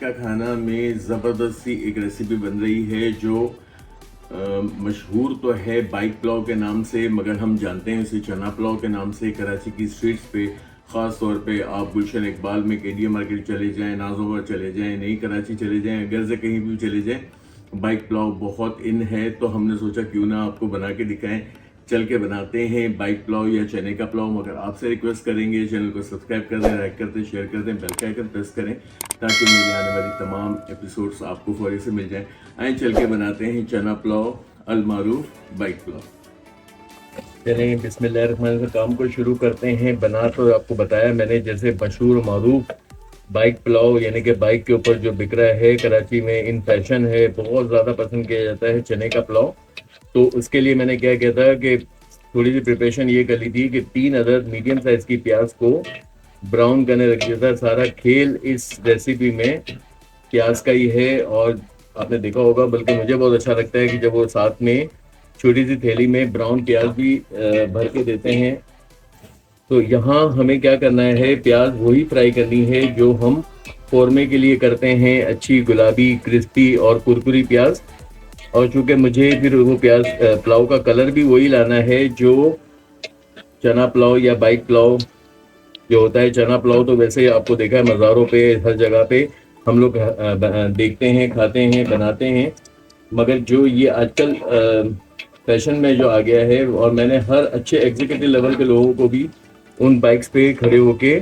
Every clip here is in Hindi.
का खाना में ज़बरदस्त सी एक रेसिपी बन रही है जो मशहूर तो है बाइक पुलाव के नाम से, मगर हम जानते हैं इसे चना पुलाव के नाम से। कराची की स्ट्रीट्स पे ख़ास तौर पे आप गुलशन इकबाल में केडीएम मार्केट चले जाएं, नाजोवर चले जाएं, नई कराची चले जाएं, अगर से कहीं भी चले जाएं, बाइक पुलाव बहुत इन है। तो हमने सोचा क्यों ना आपको बना के दिखाएं। चल के बनाते हैं बाइक पुलाव या चने का पुलाव। मगर आपसे रिक्वेस्ट करेंगे चैनल को सब्सक्राइब कर दें, लाइक कर दें, शेयर कर दें, बेल का आइकन प्रेस करें ताकि मेरे आने वाली तमाम एपिसोड्स आपको फौरी से मिल जाएं। आए चल के बनाते हैं चना पुलाव अलमारूफ बाइक पुलाव। चलें बिस्मिल्लाहिर्रहमानिर्रहीम से काम को शुरू करते हैं। बना तो आपको बताया मैंने, जैसे मशहूर मारूफ बाइक पुलाव यानी कि बाइक के ऊपर जो बिक रहा है कराची में, इन फैशन है, बहुत ज़्यादा पसंद किया जाता है चने का पुलाव। तो उसके लिए मैंने क्या किया था कि थोड़ी सी प्रिपरेशन ये कर ली थी कि 3 अदद मीडियम साइज़ की प्याज को ब्राउन करने रख दिया था। सारा खेल इस रेसिपी में प्याज का ही है। और आपने देखा होगा, बल्कि मुझे बहुत अच्छा लगता है कि जब वो साथ में छोटी सी थैली में ब्राउन प्याज भी भर के देते हैं। तो यहाँ हमें क्या करना है, प्याज वही फ्राई करनी है जो हम कौरमे के लिए करते हैं, अच्छी गुलाबी क्रिस्पी और कुरकुरी प्याज। और चूंकि मुझे फिर वो प्याज पुलाव का कलर भी वही लाना है जो चना पुलाव या बाइक पुलाव जो होता है। चना पुलाव तो वैसे आपको देखा है मज़ारों पे, हर जगह पे हम लोग देखते हैं, खाते हैं, बनाते हैं। मगर जो ये आजकल फैशन में जो आ गया है, और मैंने हर अच्छे एग्जीक्यूटिव लेवल के लोगों को भी उन बाइक्स पे खड़े होके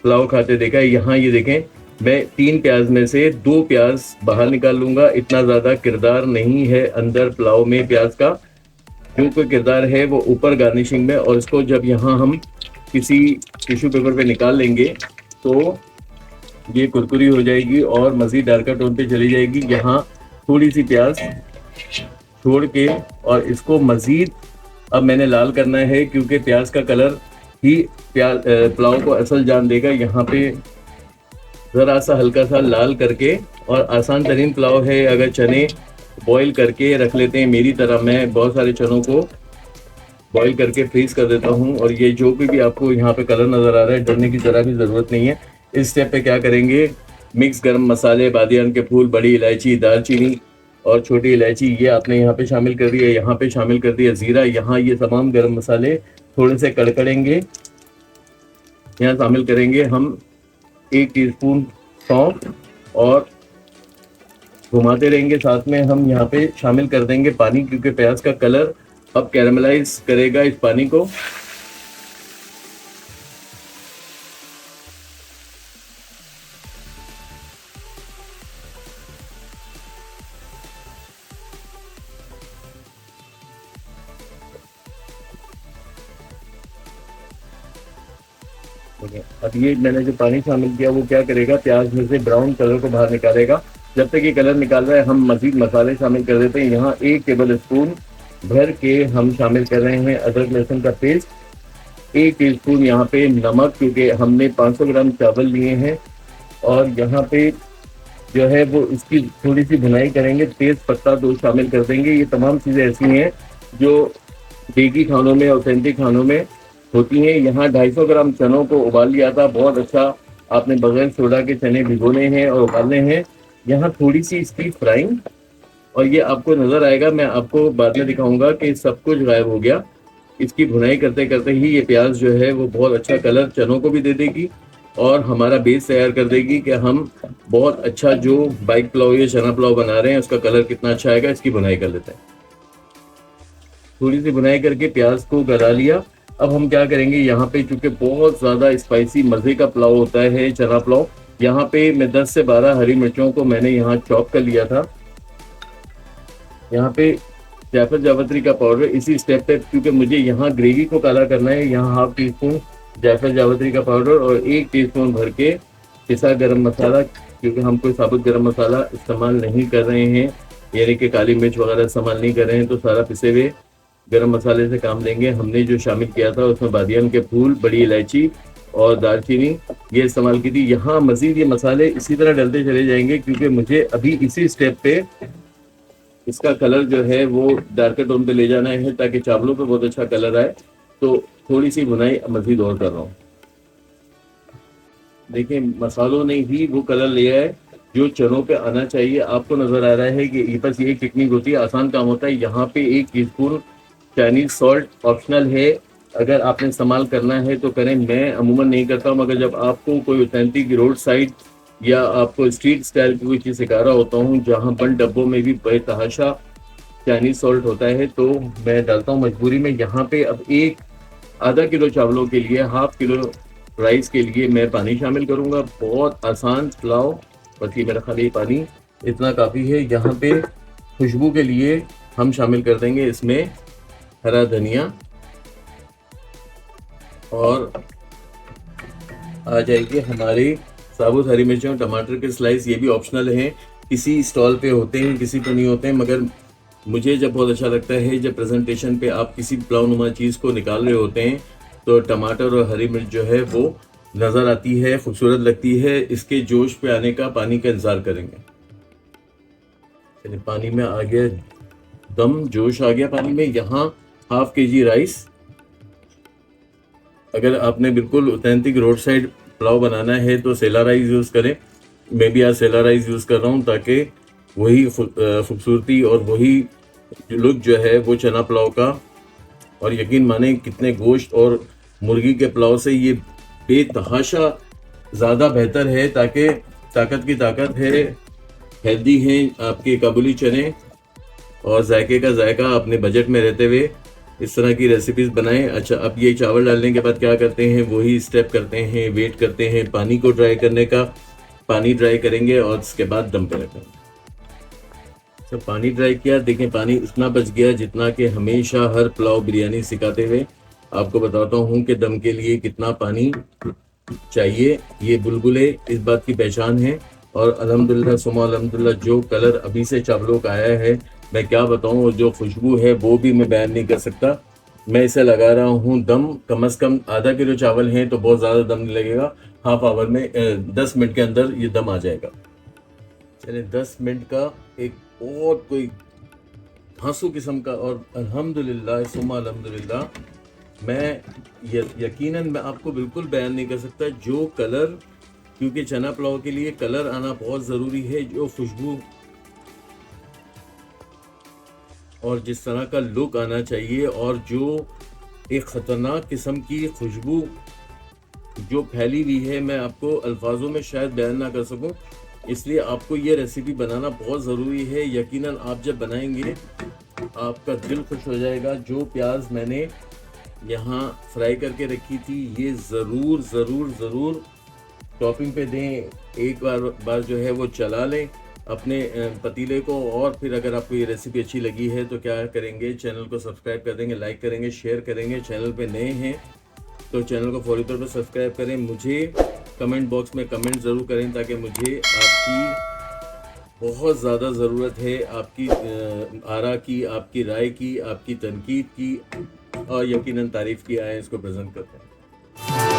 पुलाव खाते देखा है। यहाँ ये देखें, मैं 3 प्याज में से 2 प्याज बाहर निकाल लूँगा। इतना ज़्यादा किरदार नहीं है अंदर पुलाव में प्याज का, जो कोई किरदार है वो ऊपर गार्निशिंग में। और इसको जब यहाँ हम किसी टिश्यू पेपर पे निकाल लेंगे तो ये कुरकुरी हो जाएगी और मज़ीद डार्कर टोन पे चली जाएगी। यहाँ थोड़ी सी प्याज छोड़ के और इसको मज़ीद अब मैंने लाल करना है, क्योंकि प्याज का कलर ही प्याज पुलाव को असल जान देगा। यहाँ पे ज़रा सा हल्का सा लाल करके, और आसान तरीन पुलाव है अगर चने बॉईल करके रख लेते हैं। मेरी तरह मैं बहुत सारे चनों को बॉईल करके फ्रीज कर देता हूँ। और ये जो भी आपको यहाँ पे कलर नज़र आ रहा है, डरने की ज़रा भी ज़रूरत नहीं है। इस स्टेप पे क्या करेंगे, मिक्स गरम मसाले, बादियान के फूल, बड़ी इलायची, दालचीनी और छोटी इलायची, ये आपने यहाँ पे शामिल कर दिया। यहाँ पे शामिल कर दिया ज़ीरा। यहाँ ये तमाम गरम मसाले थोड़े से कड़कड़ेंगे। यहाँ शामिल करेंगे हम 1 टीस्पून सौंफ और घुमाते रहेंगे। साथ में हम यहाँ पे शामिल कर देंगे पानी, क्योंकि प्याज का कलर अब कैरामलाइज करेगा इस पानी को। अब ये मैंने जो पानी शामिल किया वो क्या करेगा, प्याज में से ब्राउन कलर को बाहर निकालेगा। जब तक ये कलर निकाल रहा है हम मजीद मसाले शामिल कर देते हैं। यहाँ 1 टेबल स्पून भर के हम शामिल कर रहे हैं अदरक लहसुन का पेस्ट, 1 टीस्पून यहाँ पे नमक, क्योंकि हमने 500 ग्राम चावल लिए हैं। और यहाँ पे जो है वो इसकी थोड़ी सी भुनाई करेंगे, तेज पत्ता 2 शामिल कर देंगे। ये तमाम चीज़ें ऐसी हैं जो देगी खानों में, ऑथेंटिक खानों में होती हैं। यहाँ 250 ग्राम चनों को उबाल लिया था। बहुत अच्छा आपने बगैर सोडा के चने भिगोने हैं और उबालने हैं। यहाँ थोड़ी सी इसकी फ्राइंग, और ये आपको नज़र आएगा, मैं आपको बाद में दिखाऊंगा कि सब कुछ गायब हो गया। इसकी भुनाई करते करते ही ये प्याज जो है वो बहुत अच्छा कलर चनों को भी दे देगी और हमारा बेस तैयार कर देगी कि हम बहुत अच्छा जो बाइक पुलाव या चना पुलाव बना रहे हैं उसका कलर कितना अच्छा आएगा। इसकी भुनाई कर लेते हैं। थोड़ी सी भुनाई करके प्याज को गला लिया। अब हम क्या करेंगे, यहाँ पे चूंकि बहुत ज़्यादा स्पाइसी मज़े का पुलाव होता है चना पुलाव, यहाँ पे मैं 10 से 12 हरी मिर्चों को मैंने यहाँ चॉप कर लिया था। यहाँ पे जायफल जावित्री का पाउडर इसी स्टेप पे, क्योंकि मुझे यहाँ ग्रेवी को काला करना है। यहाँ हाफ टी स्पून जायफल जावित्री का पाउडर और 1 टीस्पून भर के पिसा गरम मसाला, क्योंकि हम कोई साबुत गरम मसाला इस्तेमाल नहीं कर रहे हैं, यानी कि काली मिर्च वगैरह इस्तेमाल नहीं कर रहे हैं। तो सारा पिसे हुए गरम मसाले से काम लेंगे। हमने जो शामिल किया था उसमें बादियान के फूल, बड़ी इलायची और दालचीनी ये इस्तेमाल की थी। यहाँ मज़ीद ये मसाले इसी तरह डलते चले जाएंगे, क्योंकि मुझे अभी इसी स्टेप पे इसका कलर जो है वो डार्कर टोन पे ले जाना है ताकि चावलों पे बहुत अच्छा कलर आए। तो थोड़ी सी भुनाई मज़ीद और कर रहा हूँ। देखिए मसालों ने ही वो कलर लिया है जो चनों पे आना चाहिए। आपको नज़र आ रहा है कि ये बस ये एक टेक्निक होती है, आसान काम होता है। यहाँ पे 1 टीस्पून चाइनीज सॉल्ट ऑप्शनल है, अगर आपने इस्तेमाल करना है तो करें। मैं अमूमन नहीं करता हूँ, मगर जब आपको कोई ऑथेंटिक रोड साइड या आपको स्ट्रीट स्टाइल की कोई चीज़ सिखा रहा होता हूँ जहाँ बंद डब्बों में भी बेतहाशा चाइनीज सॉल्ट होता है, तो मैं डालता हूँ मजबूरी में। यहाँ पे अब एक आधा किलो चावलों के लिए, हाफ किलो राइस के लिए मैं पानी शामिल करूँगा। बहुत आसान पुलाव, बस ये मेरा खाली पानी इतना काफ़ी है। यहाँ पे खुशबू के लिए हम शामिल कर देंगे इसमें हरा धनिया, और आ जाएगी हमारी साबुत हरी मिर्चों, टमाटर के स्लाइस। ये भी ऑप्शनल हैं, किसी स्टॉल पे होते हैं किसी पे नहीं होते हैं, मगर मुझे जब बहुत अच्छा लगता है जब प्रेजेंटेशन पे आप किसी पुलाव नुमा चीज़ को निकाल रहे होते हैं तो टमाटर और हरी मिर्च जो है वो नज़र आती है, खूबसूरत लगती है। इसके जोश पे आने का, पानी का इंतज़ार करेंगे। चलिए, पानी में आ गया दम, जोश आ गया पानी में। यहाँ हाफ kg राइस। अगर आपने बिल्कुल ऑथेंटिक रोड साइड पुलाव बनाना है तो सेला राइस यूज़ करें। मैं भी आज सेला राइस यूज़ कर रहा हूँ ताकि वही खूबसूरती और वही लुक जो है वो चना पुलाव का। और यकीन माने कितने गोश्त और मुर्गी के पुलाव से ये बेतहाशा ज़्यादा बेहतर है, ताकि ताकत की ताकत है, हेल्दी हैं आपके काबुली चने, और जायके का जायका अपने बजट में रहते हुए इस तरह की रेसिपीज़ बनाएं। अच्छा, अब ये चावल डालने के बाद क्या करते हैं, वही स्टेप करते हैं, वेट करते हैं पानी को ड्राई करने का। पानी ड्राई करेंगे और उसके बाद दम पे रखेंगे। तो पानी ड्राई किया, देखें पानी उतना बच गया जितना कि हमेशा हर पुलाव बिरयानी सिखाते हुए आपको बताता हूँ कि दम के लिए कितना पानी चाहिए। ये बुलबुले इस बात की पहचान है। और अल्हम्दुलिल्लाह सुमा अल्हम्दुलिल्लाह, जो कलर अभी से चावलों का आया है मैं क्या बताऊँ, और जो खुशबू है वो भी मैं बयान नहीं कर सकता। मैं इसे लगा रहा हूँ दम, कम से कम आधा किलो चावल हैं तो बहुत ज़्यादा दम नहीं लगेगा। हाफ आवर में 10 मिनट के अंदर ये दम आ जाएगा। चलिए, 10 मिनट का एक और कोई धांसू किस्म का, और अल्हम्दुलिल्लाह सुमा अल्हम्दुलिल्लाह, मैं यकीनन मैं आपको बिल्कुल बयान नहीं कर सकता जो कलर, क्योंकि चना पुलाव के लिए कलर आना बहुत ज़रूरी है, जो खुशबू और जिस तरह का लुक आना चाहिए, और जो एक ख़तरनाक किस्म की खुशबू जो फैली हुई है, मैं आपको अल्फाजों में शायद बयान ना कर सकूं। इसलिए आपको ये रेसिपी बनाना बहुत ज़रूरी है। यकीनन आप जब बनाएंगे आपका दिल खुश हो जाएगा। जो प्याज मैंने यहाँ फ्राई करके रखी थी, ये ज़रूर ज़रूर ज़रूर टॉपिंग पे दें। एक बार जो है वो चला लें अपने पतीले को। और फिर अगर आपको ये रेसिपी अच्छी लगी है तो क्या करेंगे, चैनल को सब्सक्राइब कर देंगे, लाइक करेंगे, शेयर करेंगे। चैनल पे नए हैं तो चैनल को फौरी तौर पर सब्सक्राइब करें। मुझे कमेंट बॉक्स में कमेंट ज़रूर करें, ताकि मुझे आपकी बहुत ज़्यादा ज़रूरत है, आपकी आरा की, आपकी राय की, आपकी तनकीद की, और यकीनन तारीफ़ की आए इसको प्रेजेंट करते हैं।